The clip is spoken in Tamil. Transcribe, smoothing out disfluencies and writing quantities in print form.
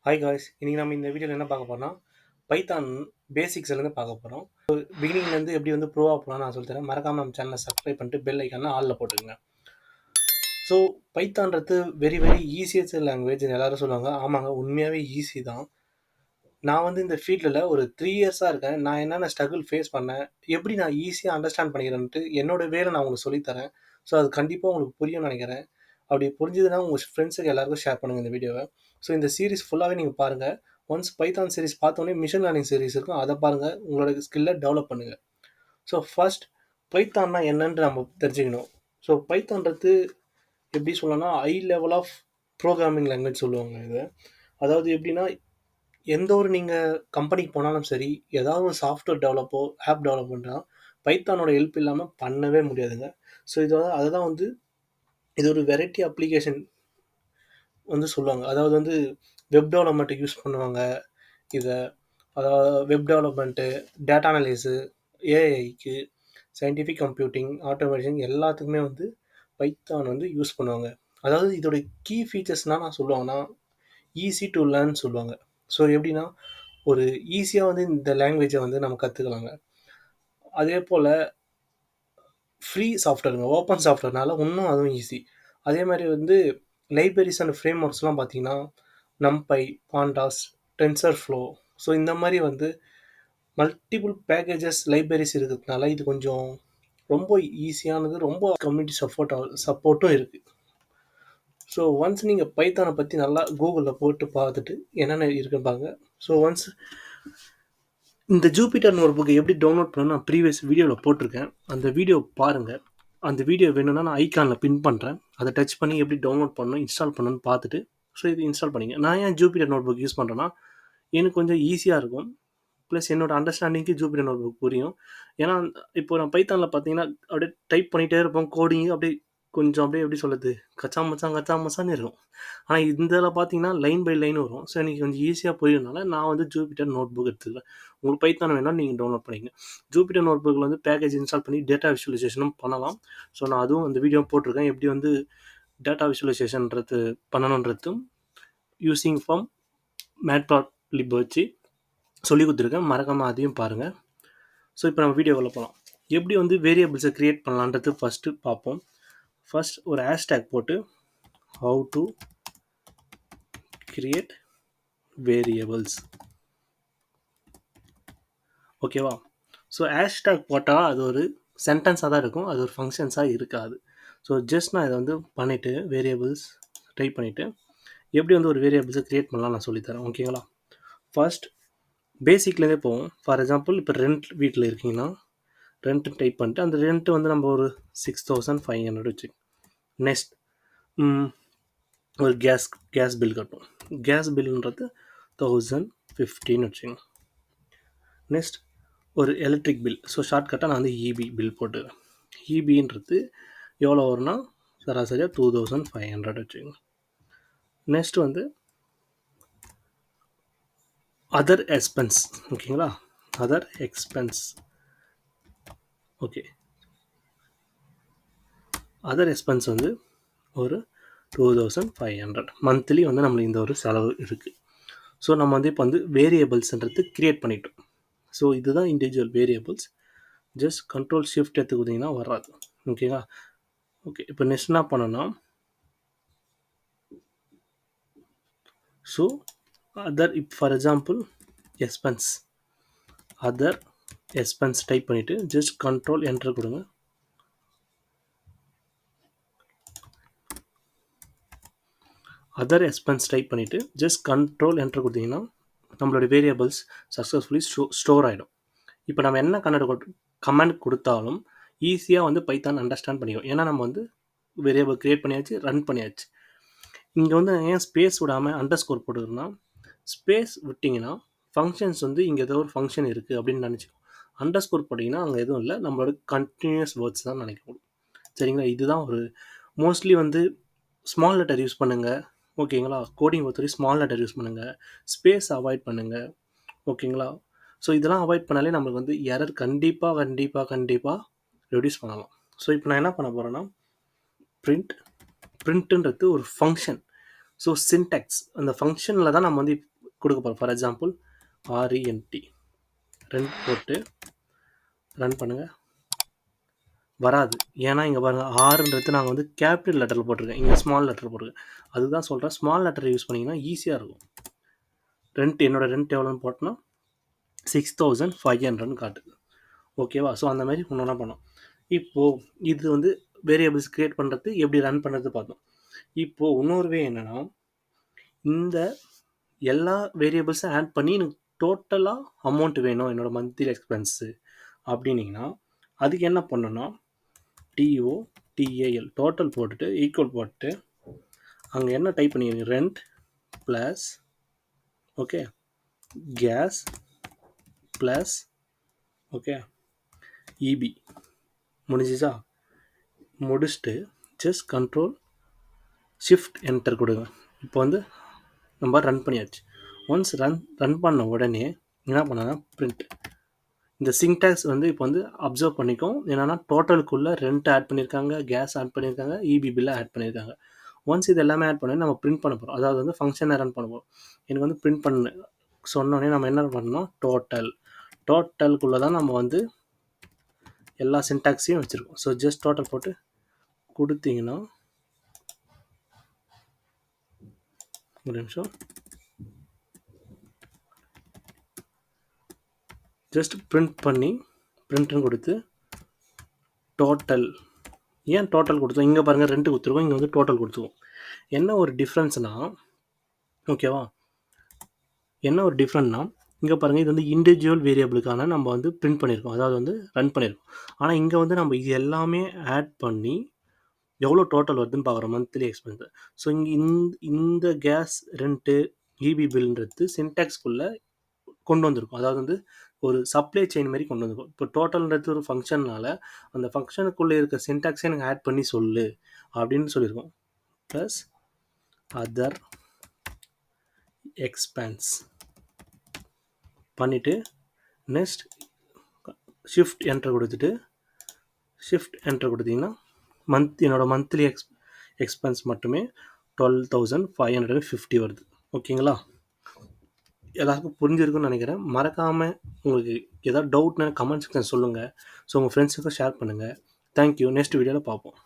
ஹாய் காய்ஸ், இன்னைக்கு நம்ம இந்த வீடியோவில் என்ன பார்க்க போறோம்னா பைத்தான் பேசிக்ஸ்லேருந்து பார்க்க போகிறோம். பிகினிங்லேருந்து எப்படி வந்து ப்ரூவ் பண்ணலாம் நான் சொல்லித்தரேன். மறக்காம நம்ம சேனலை சப்ஸ்கிரைப் பண்ணிட்டு பெல் ஐக்கான ஆலில் போட்டுக்கோங்க. ஸோ பைத்தான்றது வெரி வெரி ஈஸியஸ்ட் லாங்குவேஜ் எல்லாரும் சொல்லுவாங்க. ஆமாங்க, உண்மையாகவே ஈஸி தான். நான் வந்து இந்த ஃபீல்டில் ஒரு 3 இயர்ஸாக இருக்கேன். நான் என்னென்ன ஸ்ட்ரகிள் ஃபேஸ் பண்ணேன், எப்படி நான் ஈஸியாக அண்டர்ஸ்டாண்ட் பண்ணிக்கிறேன்ட்டு என்னோட வேலை நான் உங்களுக்கு சொல்லித்தரேன். ஸோ அது கண்டிப்பாக உங்களுக்கு புரியும்னு நினைக்கிறேன். அப்படி புரிஞ்சுதுன்னா உங்கள் ஃப்ரெண்ட்ஸுக்கு எல்லாருக்கும் ஷேர் பண்ணுங்கள் இந்த வீடியோவை. ஸோ இந்த சீரிஸ் ஃபுல்லாகவே நீங்கள் பாருங்கள். ஒன்ஸ் பைத்தான் சீரிஸ் பார்த்தோன்னே மிஷின் லேர்னிங் சீரிஸ் இருக்கும், அதை பாருங்கள். உங்களோட ஸ்கில்லை டெவலப் பண்ணுங்கள். ஸோ ஃபர்ஸ்ட் பைத்தான்னா என்னன்னு நம்ம தெரிஞ்சுக்கணும். ஸோ பைத்தான்றது எப்படி சொல்லலாம்னா high level of programming language சொல்லுவாங்க இதை. அதாவது எப்படின்னா, எந்த ஒரு நீங்கள் கம்பெனிக்கு போனாலும் சரி, ஏதாவது ஒரு சாஃப்ட்வேர் டெவலப்போ ஆப் டெவலப்மெண்ட்னா பைத்தானோட ஹெல்ப் இல்லாமல் பண்ணவே முடியாதுங்க. ஸோ அதை தான் வந்து இது ஒரு வெரைட்டி அப்ளிகேஷன் வந்து சொல்லுவாங்க. அதாவது வந்து வெப் டெவலப்மெண்ட்டுக்கு யூஸ் பண்ணுவாங்க இதை. அதாவது வெப் டெவலப்மெண்ட்டு, டேட்டா அனலைஸு, ஏஐக்கு, சயின்டிஃபிக் கம்ப்யூட்டிங், ஆட்டோமேஷன் எல்லாத்துக்குமே வந்து பைத்தான் வந்து யூஸ் பண்ணுவாங்க. அதாவது இதோட கீ ஃபீச்சர்ஸ்னால் நான் சொல்லுவாங்கன்னா ஈஸி டு லேர்ன் சொல்லுவாங்க. ஸோ எப்படின்னா, ஒரு ஈஸியாக வந்து இந்த லாங்குவேஜை வந்து நம்ம கற்றுக்கலாங்க. அதே போல் ஃப்ரீ சாஃப்ட்வேருங்க, ஓப்பன் சாஃப்ட்வேர்னால இன்னும் அதுவும் ஈஸி. அதே மாதிரி வந்து லைப்ரரிஸ் அண்ட் ஃப்ரேம் ஒர்க்ஸ்லாம் பார்த்தீங்கன்னா நம்பை, பாண்டாஸ், டென்சர் ஃப்ளோ, ஸோ இந்த மாதிரி வந்து மல்டிபிள் பேக்கேஜஸ் லைப்ரரிஸ் இருக்கிறதுனால இது கொஞ்சம் ரொம்ப ஈஸியானது. ரொம்ப கம்யூனிட்டி சப்போர்ட்டும் இருக்குது. ஸோ ஒன்ஸ் நீங்கள் பைத்தானை பற்றி நல்லா கூகுளில் போட்டு பார்த்துட்டு என்னென்ன இருக்குன்னு பாருங்க. ஸோ ஒன்ஸ் இந்த ஜூபிட்டர் நோட் புக்கை எப்படி டவுன்லோட் பண்ணணும்னு நான் ப்ரீவியஸ் வீடியோவில் போட்டிருக்கேன். அந்த வீடியோ பாருங்கள். அந்த வீடியோ வேணும்னா நான் ஐகானில் பின் பண்ணுறேன். அதை டச் பண்ணி எப்படி டவுன்லோட் பண்ணணும், இன்ஸ்டால் பண்ணணும்னு பார்த்துட்டு ஸோ இது இன்ஸ்டால் பண்ணிங்க. நான் ஏன் ஜூபிட்டர் நோட் புக் யூஸ் பண்ணுறேன்னா, எனக்கு கொஞ்சம் ஈஸியாக இருக்கும். ப்ளஸ் என்னோட அண்டர்ஸ்டாண்டிங்க்கு ஜூபிட்டர் நோட் புக் புரியும். ஏன்னா இப்போ நான் பைத்தானில் பார்த்தீங்கன்னா அப்படியே டைப் பண்ணிகிட்டே இருப்போம். கோடிங் அப்படியே கொஞ்சம் அப்படியே எப்படி சொல்கிறது, கச்சா மச்சான்னு இருக்கும். ஆனால் இதில் பார்த்தீங்கன்னா லைன் பை லைன் வரும். ஸோ எனக்கு கொஞ்சம் ஈஸியாக புரியுறதுனால நான் வந்து ஜூபிட்டர் நோட் புக் எடுத்துக்கிறேன். உங்களுக்கு பைத்தான் வேணால் நீங்கள் டவுன்லோட் பண்ணிக்கங்க. ஜூபிட்டர் நோட் புக்கில் வந்து பேக்கேஜ் இன்ஸ்டால் பண்ணி டேட்டா விசுவலைசேஷனும் பண்ணலாம். ஸோ நான் அதுவும் அந்த வீடியோ போட்டிருக்கேன், எப்படி வந்து டேட்டா விசுவலைசேஷன்றது பண்ணணுன்றதும் யூஸிங் ஃப்ரம் மேட்ப்ளாட்லிப் வச்சு சொல்லி கொடுத்துருக்கேன். மறக்காமல் அதையும் பாருங்கள். ஸோ இப்போ நம்ம வீடியோக்குள்ளே போகலாம். எப்படி வந்து வேரியபிள்ஸை க்ரியேட் பண்ணலான்றது ஃபஸ்ட்டு பார்ப்போம். ஃபர்ஸ்ட் ஒரு ஹேஷ்டேக் போட்டு how to create variables, ஓகேவா? ஸோ ஹேஷ்டேக் போட்டால் அது ஒரு சென்டென்ஸாக தான் இருக்கும், அது ஒரு ஃபங்க்ஷன்ஸாக இருக்காது. ஸோ ஜஸ்ட் நான் இதை வந்து பண்ணிவிட்டு வேரியபிள்ஸ் டைப் பண்ணிவிட்டு எப்படி வந்து ஒரு வேரியபிள்ஸை க்ரியேட் பண்ணலாம் நான் சொல்லித்தரேன், ஓகேங்களா? ஃபர்ஸ்ட் பேசிக்லேருந்தே போவோம். ஃபார் எக்ஸாம்பிள் இப்போ ரெண்ட் வீட்டில் இருக்கீங்கன்னா ரெண்ட்டு டைப் பண்ணிட்டு அந்த ரெண்ட்டு வந்து நம்ம ஒரு 6500 வச்சு. நெக்ஸ்ட் ஒரு கேஸ் பில் கட்டும். கேஸ் பில்லுன்றது 1015 வச்சுங்க. நெக்ஸ்ட் ஒரு எலக்ட்ரிக் பில். ஸோ ஷார்ட்கட்டாக நான் வந்து இபி பில் போட்டுக்கிறேன். இபின்றது எவ்வளோ வரும்னா சராசரியாக 2500 வச்சுங்க. நெக்ஸ்ட் வந்து அதர் எக்ஸ்பென்ஸ், ஓகேங்களா? Other expense, okay. Other expense வந்து ஒரு 2500 மந்த்லி வந்து நம்மளுக்கு இந்த ஒரு செலவு இருக்குது. ஸோ நம்ம வந்து இப்போ வந்து வேரியபிள்ஸ்ன்றது க்ரியேட் பண்ணிட்டோம். ஸோ இதுதான் individual variables. Just control shift எடுத்து கொடுத்தீங்கன்னா வராது, ஓகேவா? ஓகே, இப்போ நெக்ஸ்ட் என்ன பண்ணோன்னா, ஸோ அதர் இப்போ for example expense, other expense type பண்ணிவிட்டு ஜஸ்ட் கண்ட்ரோல் என்டர் கொடுங்க. அதர் எக்ஸ்பென்ஸ் டைப் பண்ணிவிட்டு ஜஸ்ட் கண்ட்ரோல் என்டர் கொடுத்தீங்கன்னா நம்மளோட வேரியபிள்ஸ் சக்ஸஸ்ஃபுல்லி ஸ்டோர் ஆகிடும். இப்போ நம்ம என்ன கமெண்ட் கொடுத்தாலும் ஈஸியாக வந்து பைத்தான் அண்டர்ஸ்டாண்ட் பண்ணிக்கும். ஏன்னா நம்ம வந்து வேரியபிள் க்ரியேட் பண்ணியாச்சு, ரன் பண்ணியாச்சு. இங்கே வந்து ஏன் ஸ்பேஸ் விடாமல் அண்டர் ஸ்கோர் போட்டுருன்னா, ஸ்பேஸ் விட்டிங்கன்னா ஃபங்க்ஷன்ஸ் வந்து இங்கே ஏதோ ஒரு ஃபங்க்ஷன் இருக்குது அப்படின்னு நினச்சிக்கும். அண்டர் ஸ்கோர் போட்டிங்கன்னா அங்கே எதுவும் இல்லை, நம்மளோட கண்டினியூஸ் வேர்ட்ஸ் தான் நினைக்கணும், சரிங்களா? இதுதான் ஒரு மோஸ்ட்லி வந்து ஸ்மால் லெட்டர் யூஸ் பண்ணுங்கள், ஓகேங்களா? கோடிங் பொறுத்தவரை ஸ்மால் லெட்டர் யூஸ் பண்ணுங்கள், ஸ்பேஸ் அவாய்ட் பண்ணுங்கள், ஓகேங்களா? ஸோ இதெல்லாம் அவாய்ட் பண்ணாலே நம்மளுக்கு வந்து எரர் கண்டிப்பாக ரெடியூஸ் பண்ணலாம். ஸோ இப்போ நான் என்ன பண்ண போகிறேன்னா, பிரிண்ட்ன்றது ஒரு ஃபங்க்ஷன். ஸோ சின்டாக்ஸ் அந்த ஃபங்க்ஷனில் தான் நம்ம வந்து கொடுக்க போகிறோம். ஃபார் எக்ஸாம்பிள் RENT ரெண்ட் போட்டு ரன் பண்ணுங்கள். வராது. ஏன்னா இங்கே பாருங்கள், ஆறுன்றது நாங்கள் வந்து கேபிட்டல் லெட்டரில் போட்டிருக்கேன், இங்கே ஸ்மால் லெட்டர் போட்டிருக்கேன். அதுதான் சொல்கிறேன், ஸ்மால் லெட்டர் யூஸ் பண்ணிங்கன்னா ஈஸியாக இருக்கும். என்னோடய ரெண்ட் எவ்வளோன்னு போட்டோன்னா 6500 காட்டுது. ஓகேவா? ஸோ அந்த மாதிரி ஒன்றா பண்ணோம். இப்போது இது வந்து வேரியபிள்ஸ் க்ரியேட் பண்ணுறது எப்படி ரன் பண்ணுறது பார்த்தோம். இப்போது இன்னொரு வே என்னென்னா, இந்த எல்லா வேரியபிள்ஸும் ஆட் பண்ணி எனக்கு டோட்டலாக அமௌண்ட் வேணும் என்னோடய மந்த்லி எக்ஸ்பென்ஸு அப்படின்னிங்கன்னா அதுக்கு என்ன பண்ணணும்னா TOTAL டோட்டல் போட்டுட்டு ஈக்குவல் போட்டு அங்கே என்ன டைப் பண்ணிடுங்க, rent plus okay gas plus okay EB முடிஞ்சிச்சா? முடிச்சுட்டு ஜஸ்ட் கண்ட்ரோல் ஷிஃப்ட் என்டர் கொடுங்க. இப்போ வந்து நம்ம ரன் பண்ணியாச்சு. ஒன்ஸ் ரன் பண்ண உடனே என்ன பண்ணாங்கன்னா பிரிண்ட். இந்த சின்டாக்ஸ் வந்து இப்போ வந்து அப்சர்வ் பண்ணிக்கும். என்னென்னா டோட்டலுக்குள்ளே ரெண்ட் ஆட் பண்ணியிருக்காங்க, கேஸ் ஆட் பண்ணியிருக்காங்க, EB பில்லை ஆட் பண்ணியிருக்காங்க. ஒன்ஸ் இது எல்லாமே ஆட் பண்ணி நம்ம பிரிண்ட் பண்ண போகிறோம். அதாவது வந்து ஃபங்க்ஷனை ரன் பண்ண போகிறோம். எனக்கு வந்து பிரிண்ட் பண்ண சொன்னோடனே நம்ம என்ன பண்ணணும், டோட்டலுக்குள்ளே தான் நம்ம வந்து எல்லா சின்டாக்ஸையும் வச்சுருக்கோம். ஸோ ஜஸ்ட் டோட்டல் போட்டு கொடுத்தீங்கன்னா ஒரு நிமிஷம், ஜஸ்ட் பிரிண்ட்னு கொடுத்து டோட்டல். ஏன் டோட்டல் கொடுத்தோம்? இங்கே பாருங்கள், ரெண்ட் கொடுத்துருக்கோம், இங்கே வந்து டோட்டல் கொடுத்துருக்கோம். என்ன ஒரு டிஃப்ரென்ஸ்னால், ஓகேவா, என்ன ஒரு டிஃப்ரெண்ட்னா இங்கே பாருங்கள், இது வந்து இண்டிவிஜுவல் வேரியபிளுக்கான நம்ம வந்து பிரிண்ட் பண்ணியிருக்கோம், அதாவது வந்து ரன் பண்ணியிருக்கோம். ஆனால் இங்கே வந்து நம்ம இது எல்லாமே ஆட் பண்ணி எவ்வளோ டோட்டல் வருதுன்னு பார்க்குறோம், மந்த்லி எக்ஸ்பென்ஸ். ஸோ இங்கே இந்த கேஸ் ரெண்ட்டு EB பில்ன்றது சின்டாக்ஸ்குள்ளே கொண்டு வந்திருக்கும். அதாவது வந்து ஒரு சப்ளை செயின் மாதிரி கொண்டு வந்திருக்கும். இப்போ டோட்டல்ன்றது ஒரு ஃபங்க்ஷன்னால அந்த ஃபங்க்ஷனுக்குள்ளே இருக்க சின்டாக்ஸை எனக்கு ஆட் பண்ணி சொல்லு அப்படின்னு சொல்லியிருக்கோம். ப்ளஸ் அதர் எக்ஸ்பென்ஸ் பண்ணிவிட்டு நெக்ஸ்ட் ஷிஃப்ட் என்டர் கொடுத்தீங்கன்னா என்னோடய மந்த்லி எக்ஸ்பென்ஸ் மட்டுமே 12,550 வருது. ஓகேங்களா? எல்லாருக்கும் புரிஞ்சிருக்குன்னு நினைக்கிறேன். மறக்காமல் உங்களுக்கு ஏதாவது டவுட்னா கமெண்ட் செக்ஷன் சொல்லுங்கள். ஸோ உங்கள் ஃப்ரெண்ட்ஸுக்கும் ஷேர் பண்ணுங்கள். தேங்க்யூ. நெக்ஸ்ட் வீடியோவில் பார்ப்போம்.